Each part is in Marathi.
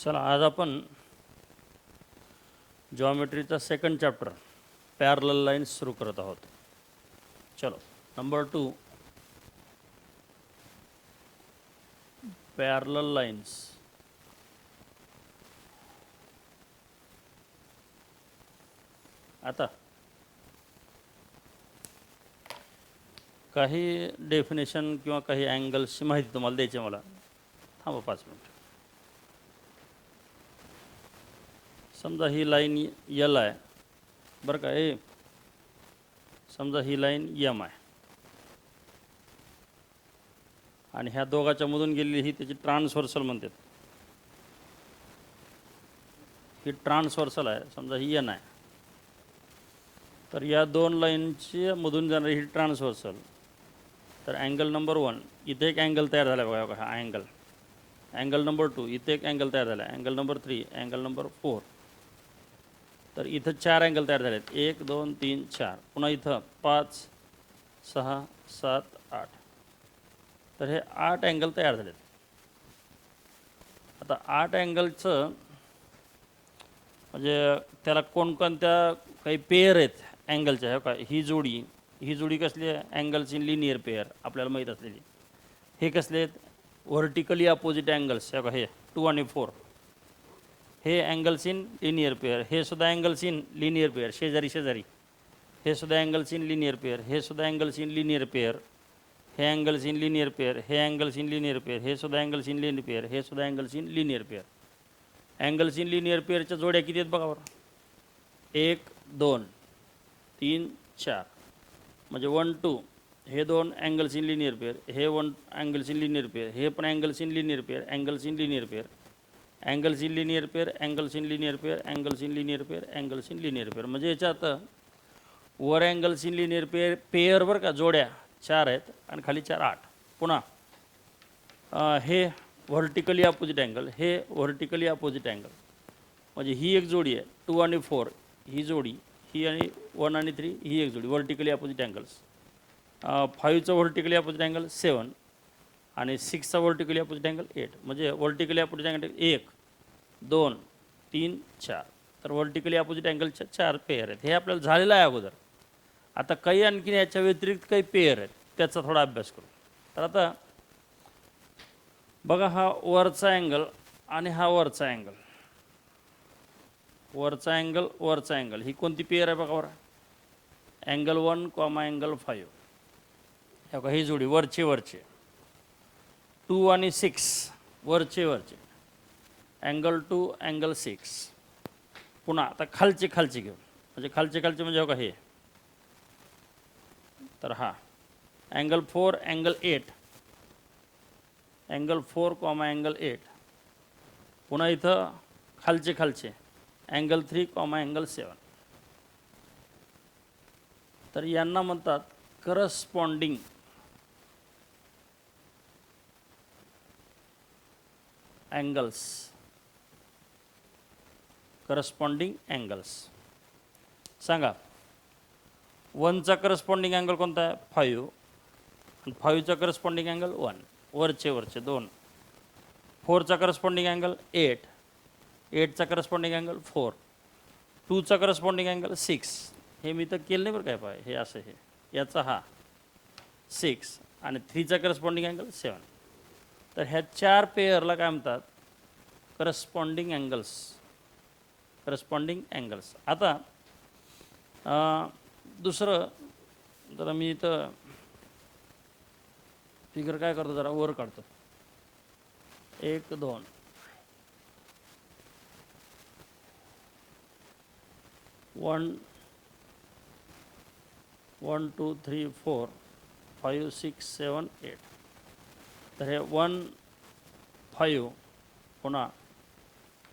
चला आज आपण जॉमेट्रीचा सेकंड चॅप्टर पॅरलल लाईन्स सुरू करत आहोत. चलो नंबर 2 पॅरलल लाईन्स. आता काही डेफिनेशन किंवा काही अँगल्सची माहिती तुम्हाला द्यायची मला. थांबा 5 मिनिट. समजा ही लाईन यल आहे बरं का. समजा ही लाईन यम आहे आणि ह्या दोघाच्या मधून गेलेली ही त्याची ट्रान्सव्हर्सल म्हणतात. ही ट्रान्सव्हर्सल आहे. समजा ही एन आहे तर या दोन लाईनची मधून जाणारी ही ट्रान्सव्हर्सल. तर अँगल नंबर 1 इथे एक अँगल तयार झाला बघा. हा अँगल. अँगल नंबर 2 इथे एक अँगल तयार झाला. Angle number 3 angle number 4. तर इथं 4 अँगल तयार झाले आहेत. 1 2 3 4. पुन्हा इथं 5 6 7 8. तर हे 8 अँगल तयार झालेत. आता 8 अँगलचं म्हणजे त्याला कोणकोणत्या काही पेअर आहेत अँगलच्या. हे काय ही जोडी कसली आहे. अँगल्स इन लिनियर पेअर आपल्याला माहीत असलेली. हे कसले आहेत व्हर्टिकली अपोजिट अँगल्स. हे का हे 2 आणि 4 हे अँगल्स इन लिनियर पेअर. हे सुद्धा अँगल्स इन लिनियर पेअर शेजारी शेजारी. हे सुद्धा अँगल्स इन लिनियर पेअर. हे सुद्धा अँगल्स इन लिनियर पेअर. हे अँगल्स इन लिनियर पेअर. हे अँगल्स इन लिनियर पेअर. हे सुद्धा अँगल्स इन लिनियर पेअर. हे सुद्धा angles in linear pair. Angles in linear पेअरच्या जोड्या किती आहेत बघा बरं. 1 2 3 4 म्हणजे 1 2. हे 2 अँगल्स इन लिनियर पेअर. हे 1 अँगल्स इन लिनियर पेअर. हे पण angles in linear pair. Angles in linear pair. Angles in linear pair. Angles in linear pair. Angles in linear pair. Angles in linear pair. म्हणजे याच्यात वर अँगल्स इन लिनियर पेअर बरं का जोड्या 4 आहेत आणि खाली 4 8. पुन्हा हे व्हर्टिकली अपोजिट अँगल. हे व्हर्टिकली अपोजिट अँगल म्हणजे ही एक जोडी आहे 2 आणि 4 ही जोडी. ही आणि 1 आणि 3 ही एक जोडी व्हर्टिकली अपोजिट अँगल्स. 5चा व्हर्टिकली अपोजिट अँगल 7 आणि 6चा व्हर्टिकली अपोजिट अँगल 8. म्हणजे व्हर्टिकली अपोजिट अँगल 1 2 3 4. तर व्हर्टिकली अपोजिट अँगलच्या 4 पेअर आहेत. हे आपल्याला झालेलं आहे अगोदर. आता काही आणखीन याच्या व्यतिरिक्त काही पेअर आहेत त्याचा थोडा अभ्यास करू. तर आता बघा हा वरचा अँगल आणि हा वरचा अँगल. वरचा अँगल ही कोणती पेअर आहे बघा बरं. Angle 1 comma angle 5. हे बघा ही जोडी वरचे 2 आणि 6 वरचे अँगल 2 अँगल 6. पुन्हा आता खालचे घेऊ म्हणजे खालचे म्हणजे बघा हे. तर हा angle 4 angle 8. Angle 4 comma angle 8. पुन्हा इथं खालचे अँगल 3 कॉमा अँगल 7. तर यांना म्हणतात करस्पॉन्डिंग अँगल्स. करस्पॉन्डिंग अँगल्स सांगा. 1चा करस्पॉन्डिंग अँगल कोणता आहे 5 आणि 5चा करस्पॉन्डिंग अँगल 1 वरचे 2. 4चा करस्पॉन्डिंग अँगल 8. 8चा करस्पॉन्डिंग अँगल 4. 2चा करस्पॉन्डिंग अँगल 6. हे मी तर केलं नाही बरं काय पाय. हे असं हे याचा हा 6 आणि 3चा करस्पॉन्डिंग अँगल 7. तर ह्या 4 पेअरला काय म्हणतात करस्पॉन्डिंग अँगल्स. आता दुसरं जरा मी इथं फिगर काय करतो जरा वर काढतो. 1 2 1 1 2 3 4 5 6 7 8. तर हे 1 5 पुन्हा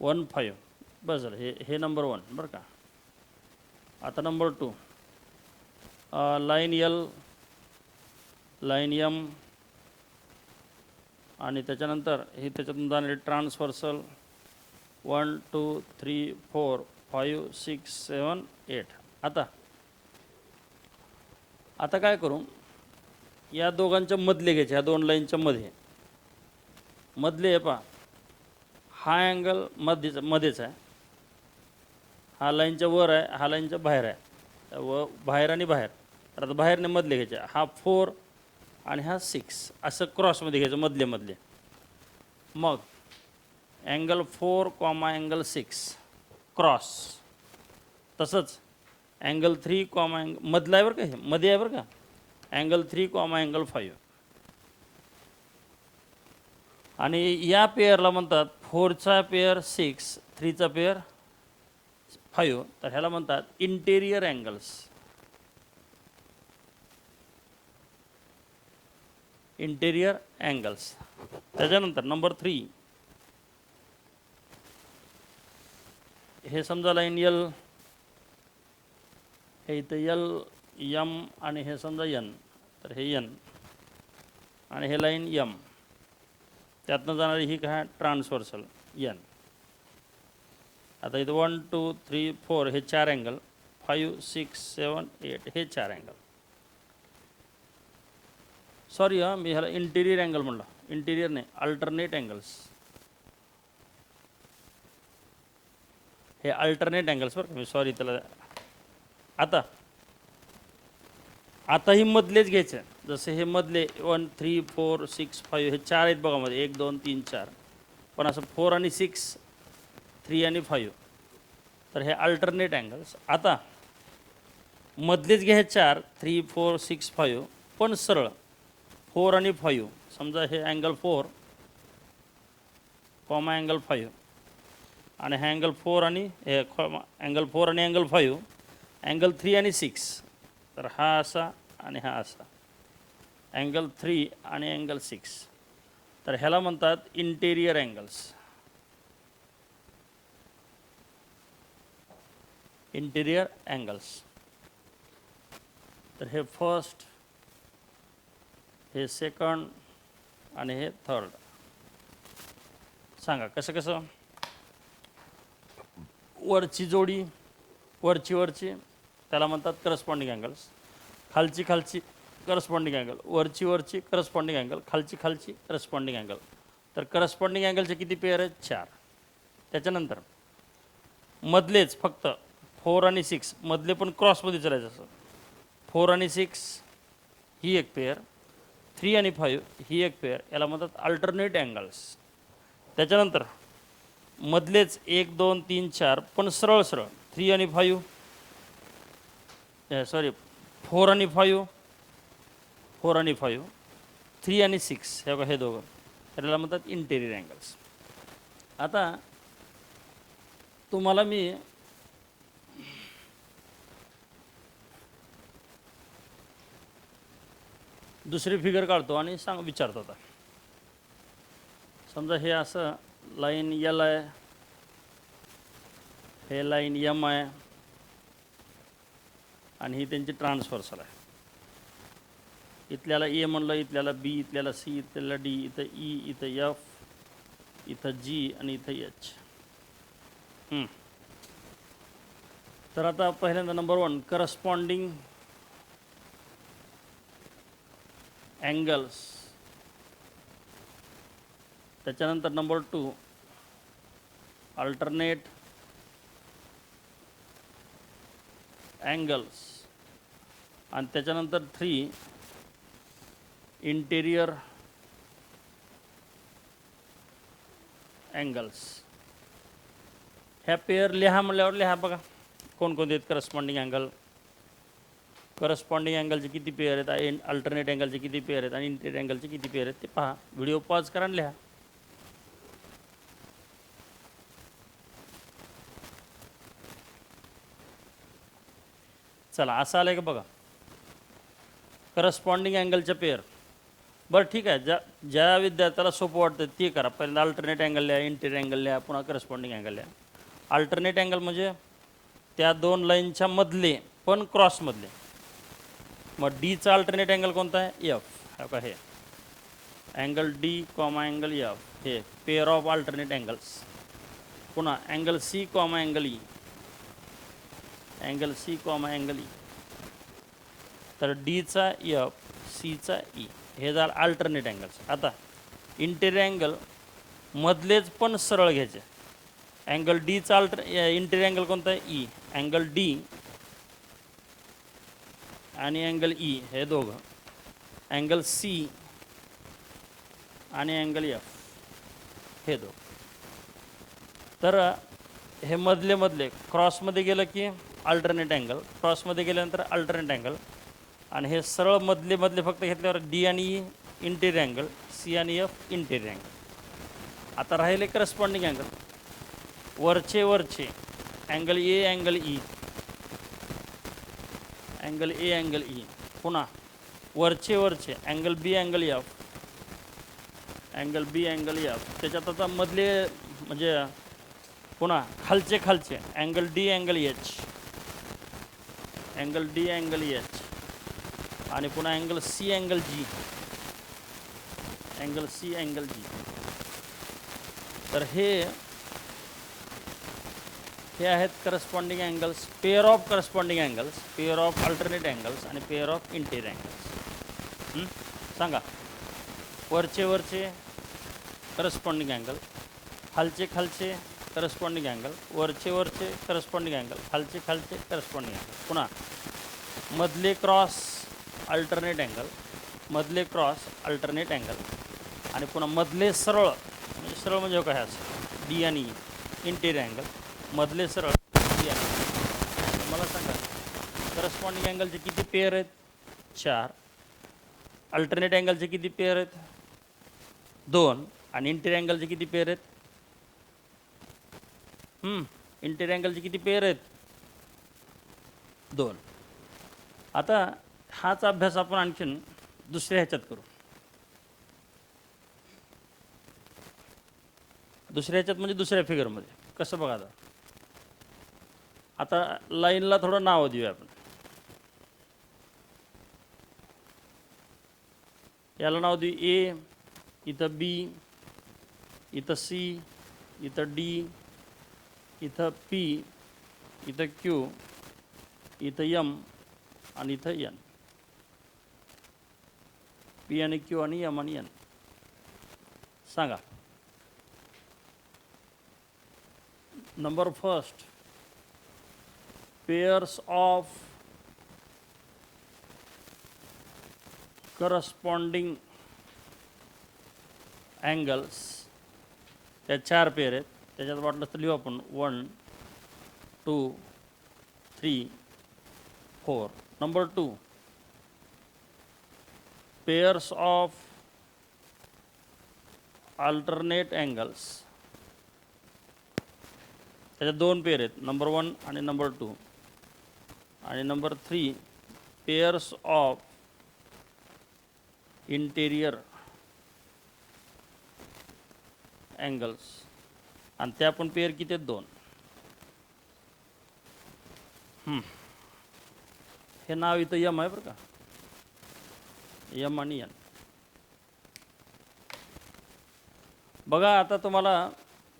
1 5 बस झालं. हे नंबर 1 बरं का. आता number 2 line L line M आणि त्याच्यानंतर हे त्याच्यातून जाणारे ट्रान्सव्हर्सल 1 2 3 4 5 6 7 8. आता काय करू या दोघांच्या मधले घ्यायचे. ह्या दोन लाईनच्या मधले आहे पहा हा अँगल मध्येच आहे, हा लाईनच्या वर आहे, हा लाईनच्या बाहेर आहे, व बाहेर आणि बाहेर. तर आता बाहेरने मधले घ्यायचे, हा 4 आणि हा 6 असं क्रॉसमध्ये घ्यायचं मधले. मग अँगल 4 कॉमा अँगल 6 क्रॉस. तसंच अँगल 3 कॉमा मधला आहे बरं का, हे मध्ये आहे बरं का, अँगल 3 कॉमा अँगल 5. आणि या पेअरला म्हणतात 4चा पेअर 6, 3चा पेअर 5. तर ह्याला म्हणतात इंटेरियर अँगल्स. Interior angles. त्याच्यानंतर नंबर 3, हे समजा लाईन एल, हे इथं एल एम आणि हे समजा एन, तर हे एन आणि हे लाईन एम, त्यातनं जाणारी ही काय ट्रान्सव्हर्सल एन. आता इथं 1 2 3 4 हे 4 अँगल, 5 6 7 8 हे 4 अँगल. सॉरी मी ह्याला इंटेरियर अँगल म्हणलं, इंटेरियर नाही, अल्टरनेट अँगल्स. हे अल्टरनेट अँगल्स बरं का, मी सॉरी त्याला. आता ही मधलेच घ्यायचे, जसे हे मधले 1 3 4 6 5 हे 4 आहेत बघा मध्ये, 1 2 3 4, पण असं 4 आणि 6 3 आणि 5, तर हे अल्टरनेट अँगल्स. आता मधलेच घ्या 4 3 4 6 5, पण सरळ 4 आणि 5. समजा हे अँगल 4 कॉमा अँगल 5 आणि हा अँगल 4 आणि हे अँगल 4 आणि अँगल 5, अँगल 3 आणि 6, तर हा असा आणि हा असा, अँगल 3 आणि अँगल 6, तर ह्याला म्हणतात इंटेरियर अँगल्स. Interior angles. तर हे फर्स्ट, हे सेकंड आणि हे थर्ड. सांगा कसं कसं. वरची जोडी, वरची त्याला म्हणतात करस्पॉन्डिंग अँगल्स. खालची करस्पॉन्डिंग अँगल, वरची करस्पॉन्डिंग अँगल, खालची करस्पॉन्डिंग अँगल. तर करस्पॉन्डिंग अँगलचे किती पेअर आहेत? 4. त्याच्यानंतर मधलेच फक्त 4 आणि 6, मधले पण क्रॉसमध्ये चालायचं. असं 4 आणि 6 ही एक पेअर, 3 आणि 5 ही एक पेअर, याला म्हणतात अल्टरनेट अँगल्स. त्याच्यानंतर मधलेच 1 2 3 4 पण सरळ 3 आणि 5, सॉरी 4 आणि 5, 4 आणि 5, 3 आणि 6 हे बघा, हे दोघं, त्याला म्हणतात इंटेरियर अँगल्स. आता तुम्हाला मी दुसरी फिगर काढतो आणि विचारतो. आता समजा हे असं लाईन एल आहे, हे लाईन एम आहे आणि ही त्यांची ट्रान्सव्हर्सल आहे. इथल्याला ए म्हणलं, इथल्याला बी, इथल्याला सी, इथल्याला डी, इथं ई, इथं एफ, इथं जी आणि इथं एच. तर आता पहिल्यांदा नंबर 1 करस्पॉन्डिंग अँगल्स. त्याच्यानंतर नंबर 2 अल्टरनेट अँगल्स आणि त्याच्यानंतर 3 इंटेरियर अँगल्स. ह्या पेअर लिहा म्हणल्यावर लिहा बघा कोणकोणते आहेत करस्पॉन्डिंग अँगल. करस्पॉन्डिंग अँगलचे किती पेअर आहेत, अल्टरनेट अँगलचे किती पेअर आहेत आणि इंटेरियर अँगलचे किती पेअर आहेत ते पहा. व्हिडिओ पॉज करा आणि लिहा. चला असं आलं आहे का बघा, करस्पॉन्डिंग अँगलच्या पेअर. बरं ठीक आहे, ज्या विद्यार्थ्याला सोपं वाटतं ते करा. पहिल्यांदा अल्टरनेट अँगल लिहा, इंटेरियर अँगल लिहा, पुन्हा करस्पॉन्डिंग अँगल लिहा. अल्टरनेट अँगल म्हणजे त्या दोन लाईनच्या मधले पण क्रॉसमधले. मग डीचा अल्टरनेट अँगल कोणता आहे? एफ. का हे angle D comma angle F, हे पेअर ऑफ अल्टरनेट अँगल्स. पुन्हा angle C comma angle E, angle C comma angle E. तर डीचा एफ, सीचा ई, हे झालं अल्टरनेट अँगल्स. आता इंटेरियर अँगल मधलेच पण सरळ घ्यायचे. अँगल डीचा इंटेरियर अँगल कोणता आहे? ई. अँगल डी आणि अँगल ई हे दोघं, अँगल सी आणि अँगल एफ हे दोघं. तर हे मधले क्रॉसमध्ये गेलं की अल्टरनेट अँगल, क्रॉसमध्ये गेल्यानंतर अल्टरनेट अँगल, आणि हे सरळ मधले फक्त घेतल्यावर डी आणि ई इंटेरियर अँगल, सी आणि एफ इंटेरियर अँगल. आता राहिले करस्पॉन्डिंग अँगल. वरचे angle A angle E, angle A angle E. पुन्हा वरचे angle B angle F, angle B angle F. त्याच्यात आता मधले म्हणजे पुन्हा खालचे angle D angle H, angle D angle H, आणि पुन्हा angle C angle G, angle C angle G. तर हे आहेत corresponding angles, pair of corresponding angles, pair of alternate angles आणि पेअर ऑफ इंटेरियर अँगल्स. सांगा. वरचे करस्पॉन्डिंग अँगल, खालचे करस्पॉन्डिंग अँगल, वरचे करस्पॉन्डिंग अँगल, खालचे करस्पॉन्डिंग अँगल. पुन्हा मधले क्रॉस अल्टरनेट अँगल, मधले क्रॉस अल्टरनेट अँगल, आणि पुन्हा मधले सरळ म्हणजे काय असं डी आणि इंटेरियर अँगल, मधले सरळ डी आणि. मला सांगा करस्पॉन्डिंग अँगलचे किती पेअर आहेत? 4. अल्टरनेट अँगलचे किती पेअर आहेत? 2. आणि इंटेरियर अँगलचे किती पेअर आहेत? इंटेरियर अँगलचे किती पेअर आहेत? 2. आता हाच अभ्यास आपण आणखीन दुसऱ्या ह्याच्यात करू. दुसऱ्या ह्याच्यात म्हणजे दुसऱ्या फिगरमध्ये. कसं बघा आता लाईनला थोडं नाव देऊया आपण. याला नाव देऊ ए, इथं बी, इथं सी, इथं डी, इथं पी, इथं क्यू, इथं एम आणि इथं एन. पी आणि क्यू आणि एम आणि एन. सांगा. Number first, pairs of corresponding angles. त्या 4 पेअर आहेत. त्याच्यात वाटलं तर लिहू आपण 1 2 3 4. Number 2, pairs of alternate angles. त्याच्यात 2 पेअर आहेत, नंबर 1 आणि नंबर 2. आणि number 3, pairs of interior angles. आणि त्या पण पेअर किती आहेत? 2. हे नाव इथं यम आहे बरं का, यम आणि एन. बघा आता तुम्हाला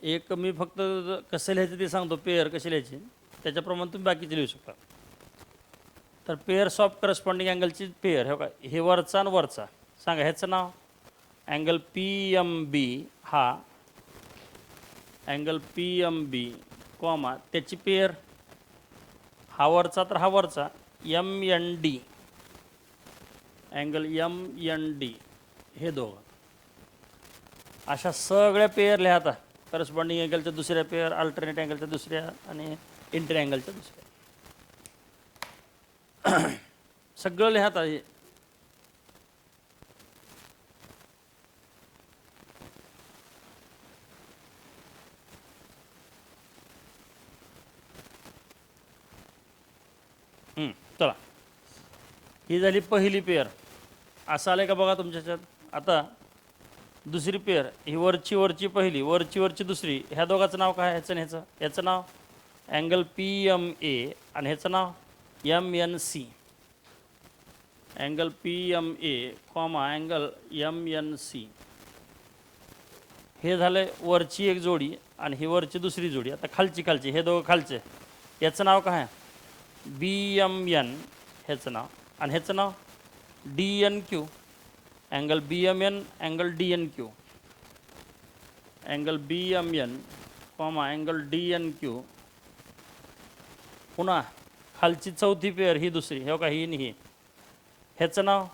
एक मी फक्त कसं लिहायचं ते सांगतो, पेअर कसे लिहायचे त्याच्याप्रमाणे तुम्ही बाकीचे लिहू शकता. तर पेअर्स ऑफ करस्पॉन्डिंग अँगलची पेअर हे काय, हे वरचा आणि वरचा. सांगा ह्याचं नाव अँगल पी एम बी. हा angle P M B comma त्याची पेअर, हा वरचा तर हा वरचा M N D, angle M N D. हे दोघं अशा सगळ्या पेअर लिहा. आता करस्पॉन्डिंग अँगलच्या दुसऱ्या पेअर, अल्टरनेट अँगलच्या दुसऱ्या आणि इंटेरियर अँगलच्या दुसऱ्या. सगळं लिहा आता. चला, ही झाली पहिली पेअर. असं आलं का बघा तुमच्याच्यात. आता दुसरी पेअर, ही वरची पहिली, वरची दुसरी. ह्या दोघांचं नाव काय? ह्याचं आणि ह्याचं. याचं नाव अँगल पी एम ए आणि ह्याचं नाव M N C. Angle P M A comma angle M N C. हे झालं वरची एक जोडी आणि ही वरची दुसरी जोडी. आता खालची हे दोघं खालचे. याचं नाव काय? बी एम एन ह्याचं नाव, आणि ह्याचं नाव D N Q. Angle B M N, angle D N Q. Angle B M N comma angle D N Q. पुन्हा खालची चौथी पेअर ही दुसरी, हे का ही आणि ही, ह्याचं नाव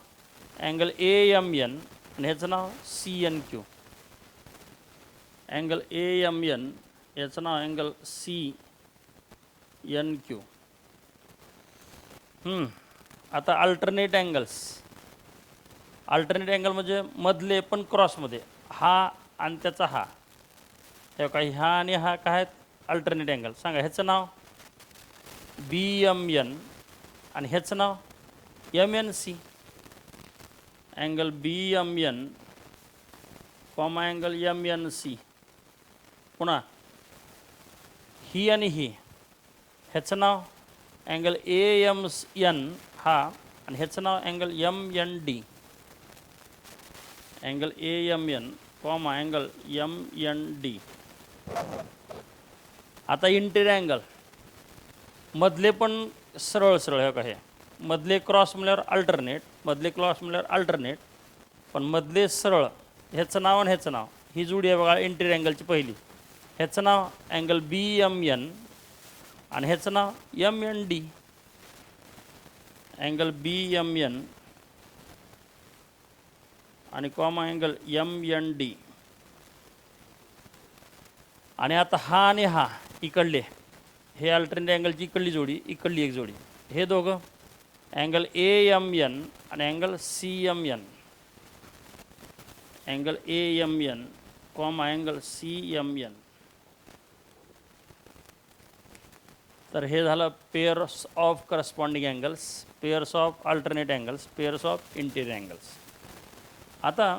अँगल ए एम एन आणि ह्याचं नाव C N Q. Angle A M N याचं नाव अँगल सी एन क्यू. आता अल्टरनेट अँगल्स. अल्टरनेट अँगल म्हणजे मधले पण क्रॉसमध्ये, हा आणि त्याचा हा, हे काही हा आणि हा काय आहेत अल्टरनेट अँगल. सांगा ह्याचं नाव बी एम एन आणि ह्याचं नाव M N C. Angle B M N comma angle M N C. पुन्हा ही आणि ही, ह्याचं नाव अँगल ए एम एन हा आणि ह्याचं नाव angle M N D. Angle A M N comma angle M N D. आता इंटेरियर अँगल मधले पण सरळ सरळ, हे का हे मधले क्रॉस म्हणल्यावर अल्टरनेट, मधले क्रॉस म्हणल्यावर अल्टरनेट, पण मधले सरळ, ह्याचं नाव आणि ह्याचं नाव, ही जोडी आहे बघा इंटेरियर अँगलची पहिली. ह्याचं नाव अँगल बी एम एन आणि ह्याचं नाव M N D. Angle B M N आणि comma angle M N D. आणि आता हा आणि हा इकडले, हे अल्टरनेट अँगलची इकडली जोडी, इकडली एक जोडी, हे दोघं अँगल ए एम एन आणि angle C M N. Angle A M N comma angle C M N. तर हे झालं pairs of corresponding angles, pairs of alternate angles, pairs of interior angles. आता